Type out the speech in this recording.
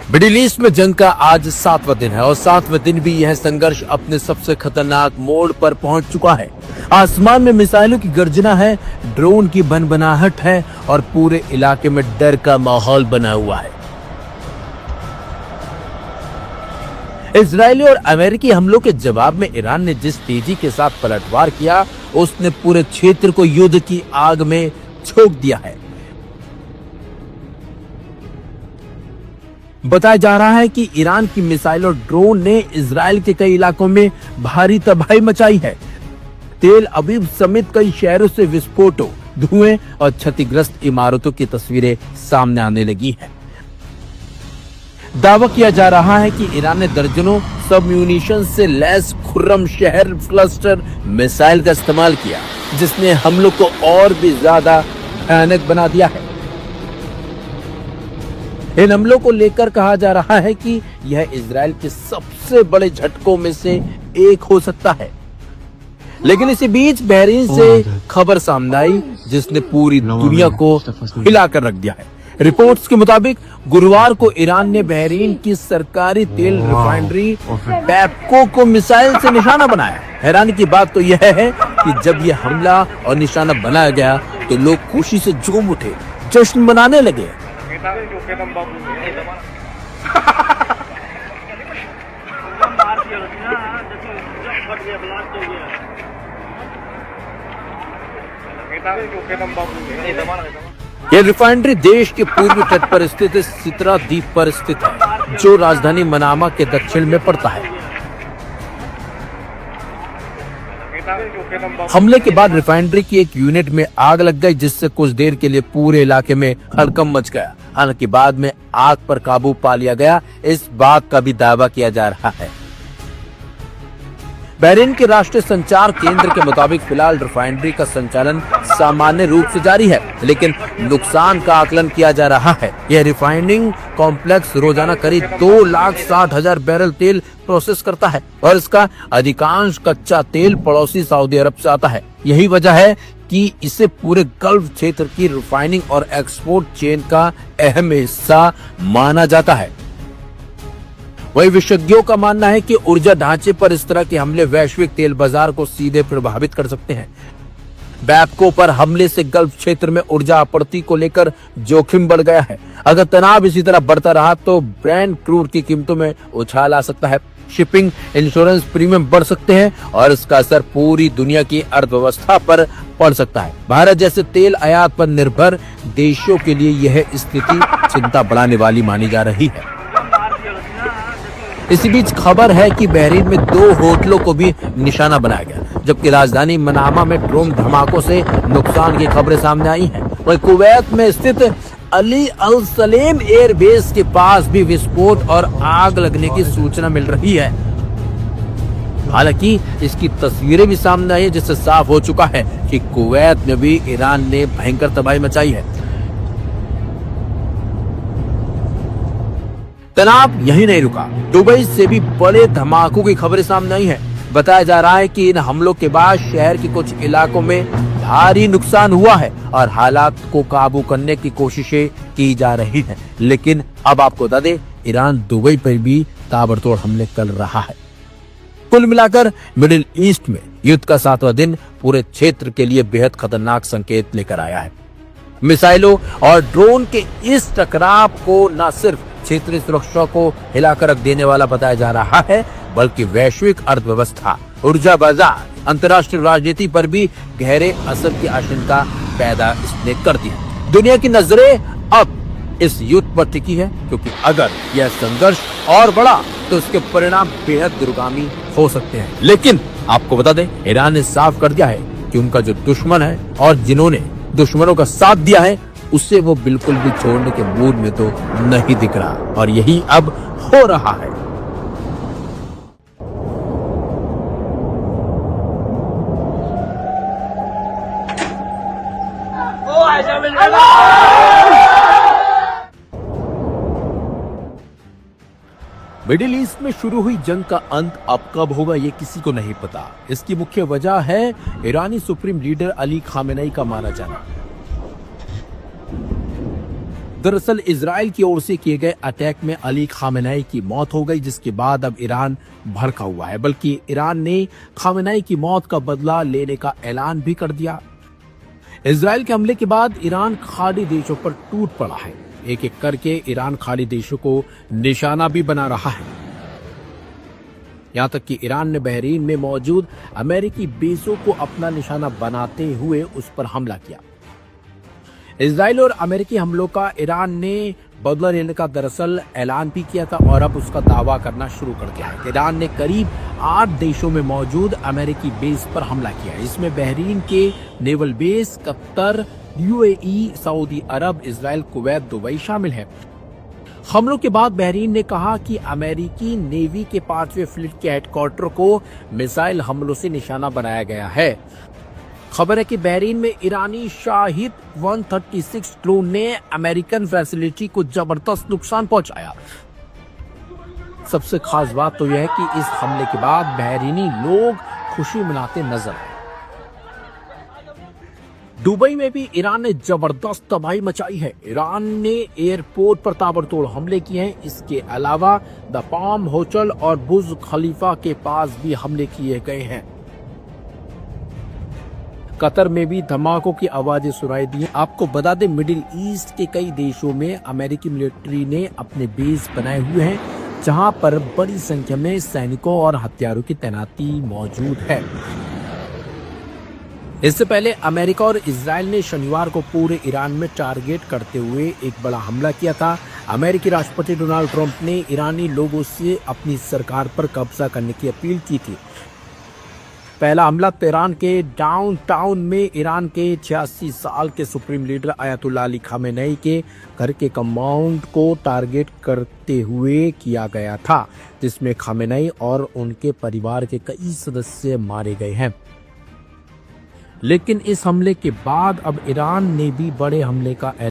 Middle east में जंग का आज 7वां दिन है और 7वें दिन भी यह संघर्ष अपने सबसे खतरनाक मोड़ पर पहुंच चुका है। आसमान में मिसाइलों की गर्जना है, ड्रोन की भनभनाहट है और पूरे इलाके में डर का माहौल बना हुआ है। इजरायली और अमेरिकी हमलों के जवाब में ईरान ने जिस तेजी के साथ पलटवार किया, उसने पूरे क्षेत्र को युद्ध की आग में झोंक दिया है। बताया जा रहा है कि ईरान की मिसाइल और ड्रोन ने इजराइल के कई इलाकों में भारी तबाही मचाई है। तेल अवीव समेत कई शहरों से विस्फोटों, धुएं और क्षतिग्रस्त इमारतों की तस्वीरें सामने आने लगी हैं। दावा किया जा रहा है कि ईरान ने दर्जनों सबम्यूनिशन से लैस खुर्रम शहर क्लस्टर मिसाइल का इस्तेमाल किया, जिसने हमलों को और भी ज्यादा भयानक बना दिया है। इन हमलों को लेकर कहा जा रहा है कि यह इजराइल के सबसे बड़े झटकों में से एक हो सकता है। लेकिन इसी बीच बहरीन से खबर सामने आई, जिसने पूरी दुनिया को हिलाकर रख दिया है। रिपोर्ट्स के मुताबिक गुरुवार को ईरान ने बहरीन की सरकारी तेल रिफाइनरी बैपको को मिसाइल से निशाना बनाया। हैरानी की बात तो यह है कि जब यह हमला और निशाना बनाया गया तो लोग खुशी से झूम उठे, जश्न मनाने लगे। यह रिफाइनरी देश के पूर्वी तट पर स्थित सितरा द्वीप पर स्थित है, जो राजधानी मनामा के दक्षिण में पड़ता है। हमले के बाद रिफाइनरी की एक यूनिट में आग लग गई, जिससे कुछ देर के लिए पूरे इलाके में हड़कंप मच गया। हालांकि बाद में आग पर काबू पा लिया गया, इस बात का भी दावा किया जा रहा है। बहरीन के राष्ट्रीय संचार केंद्र के मुताबिक फिलहाल रिफाइनरी का संचालन सामान्य रूप से जारी है, लेकिन नुकसान का आकलन किया जा रहा है। यह रिफाइनिंग कॉम्प्लेक्स रोजाना करीब 2,60,000 बैरल तेल प्रोसेस करता है और इसका अधिकांश कच्चा तेल पड़ोसी सऊदी अरब से आता है। यही वजह है कि इसे पूरे गल्फ क्षेत्र की रिफाइनिंग और एक्सपोर्ट चेन का अहम हिस्सा माना जाता है। वही विशेषज्ञों का मानना है कि ऊर्जा ढांचे पर इस तरह के हमले वैश्विक तेल बाजार को सीधे प्रभावित कर सकते हैं। बैपको पर हमले से गल्फ क्षेत्र में ऊर्जा आपूर्ति को लेकर जोखिम बढ़ गया है। अगर तनाव इसी तरह बढ़ता रहा तो ब्रेंट क्रूड की कीमतों में उछाल आ सकता है, शिपिंग इंश्योरेंस प्रीमियम बढ़ सकते हैं और इसका असर पूरी दुनिया की अर्थव्यवस्था पर पड़ सकता है। भारत जैसे तेल आयात पर निर्भर देशों के लिए यह स्थिति चिंता बढ़ाने वाली मानी जा रही है। इसी बीच खबर है कि बहरीन में 2 होटलों को भी निशाना बनाया गया, जबकि राजधानी मनामा में ड्रोन धमाकों से नुकसान की खबरें सामने आई हैं। वहीं कुवैत में स्थित अली अल सलेम एयरबेस के पास भी विस्फोट और आग लगने की सूचना मिल रही है। हालांकि इसकी तस्वीरें भी सामने आई है, जिससे साफ हो चुका है कि कुवैत में भी ईरान ने भयंकर तबाही मचाई है। तनाव यही नहीं रुका, दुबई से भी बड़े धमाकों की खबरें सामने आई हैं। बताया जा रहा है कि इन हमलों के बाद शहर के कुछ इलाकों में भारी नुकसान हुआ है और हालात को काबू करने की कोशिशें की जा रही हैं। लेकिन अब आपको बता दें, ईरान दुबई पर भी ताबड़तोड़ हमले कर रहा है। कुल मिलाकर मिडिल ईस्ट में युद्ध का 7वां दिन पूरे क्षेत्र के लिए बेहद खतरनाक संकेत लेकर आया है। मिसाइलों और ड्रोन के इस टकराव को न सिर्फ क्षेत्रीय सुरक्षा को हिलाकर रख देने वाला बताया जा रहा है, बल्कि वैश्विक अर्थव्यवस्था, ऊर्जा बाजार, अंतर्राष्ट्रीय राजनीति पर भी गहरे असर की आशंका पैदा इसने कर दी है। दुनिया की नजरें अब इस युद्ध पर टिकी है, क्योंकि अगर यह संघर्ष और बढ़ा तो इसके परिणाम बेहद दूरगामी हो सकते हैं। लेकिन आपको बता दें, ईरान ने साफ कर दिया है कि उनका जो दुश्मन है और जिन्होंने दुश्मनों का साथ दिया है, उसे वो बिल्कुल भी छोड़ने के मूड में तो नहीं दिख रहा, और यही अब हो रहा है। मिडिल ईस्ट में शुरू हुई जंग का अंत अब कब होगा ये किसी को नहीं पता। इसकी मुख्य वजह है ईरानी सुप्रीम लीडर अली खामेनेई का मारा जाना। दरअसल इजराइल की ओर से किए गए अटैक में अली खामेनेई की मौत हो गई, जिसके बाद अब ईरान भड़का हुआ है। बल्कि ईरान ने खामेनेई की मौत का बदला लेने का ऐलान भी कर दिया। इजराइल के हमले के बाद ईरान खाड़ी देशों पर टूट पड़ा है। एक एक करके ईरान खाड़ी देशों को निशाना भी बना रहा है। यहां तक कि ईरान ने बहरीन में मौजूद अमेरिकी बेसों को अपना निशाना बनाते हुए उस पर हमला किया। इजराइल और अमेरिकी हमलों का ईरान ने बदला लेने का दरअसल ऐलान भी किया था और अब उसका दावा करना शुरू कर दिया है। ईरान ने करीब 8 देशों में मौजूद अमेरिकी बेस पर हमला किया है। इसमें बहरीन के naval base, Qatar, UAE, Saudi Arabia, Israel, Kuwait, Dubai शामिल है। हमलों के बाद बहरीन ने कहा कि अमेरिकी नेवी के 5वें फ्लीट के हेडक्वार्टर को मिसाइल हमलों से निशाना बनाया गया है। खबर है कि बहरीन में ईरानी शाहिद 136 ड्रोन ने अमेरिकन फैसिलिटी को जबरदस्त नुकसान पहुंचाया। सबसे खास बात तो यह है कि इस हमले के बाद बहरीनी लोग खुशी मनाते नजर आए। दुबई में भी ईरान ने जबरदस्त तबाही मचाई है। ईरान ने एयरपोर्ट पर ताबड़तोड़ हमले किए हैं। इसके अलावा द पाम होटल और बुर्ज खलीफा के पास भी हमले किए गए हैं। कतर में भी धमाकों की आवाजें सुनाई दी। आपको बता दें, मिडिल ईस्ट के कई देशों में अमेरिकी मिलिट्री ने अपने बेस बनाए हुए हैं, जहां पर बड़ी संख्या में सैनिकों और हथियारों की तैनाती मौजूद है। इससे पहले अमेरिका और इजराइल ने शनिवार को पूरे ईरान में टारगेट करते हुए एक बड़ा हमला किया था। अमेरिकी राष्ट्रपति डोनाल्ड ट्रंप ने ईरानी लोगों से अपनी सरकार पर कब्जा करने की अपील की थी। पहला हमला तेहरान के डाउनटाउन में ईरान के 86 साल के supreme leader Ayatollah Ali Khamenei के घर के कंपाउंड को टारगेट करते हुए किया गया था, जिसमें खामेनेई और उनके परिवार के कई सदस्य मारे गए हैं। लेकिन इस हमले के बाद अब ईरान ने भी बड़े हमले का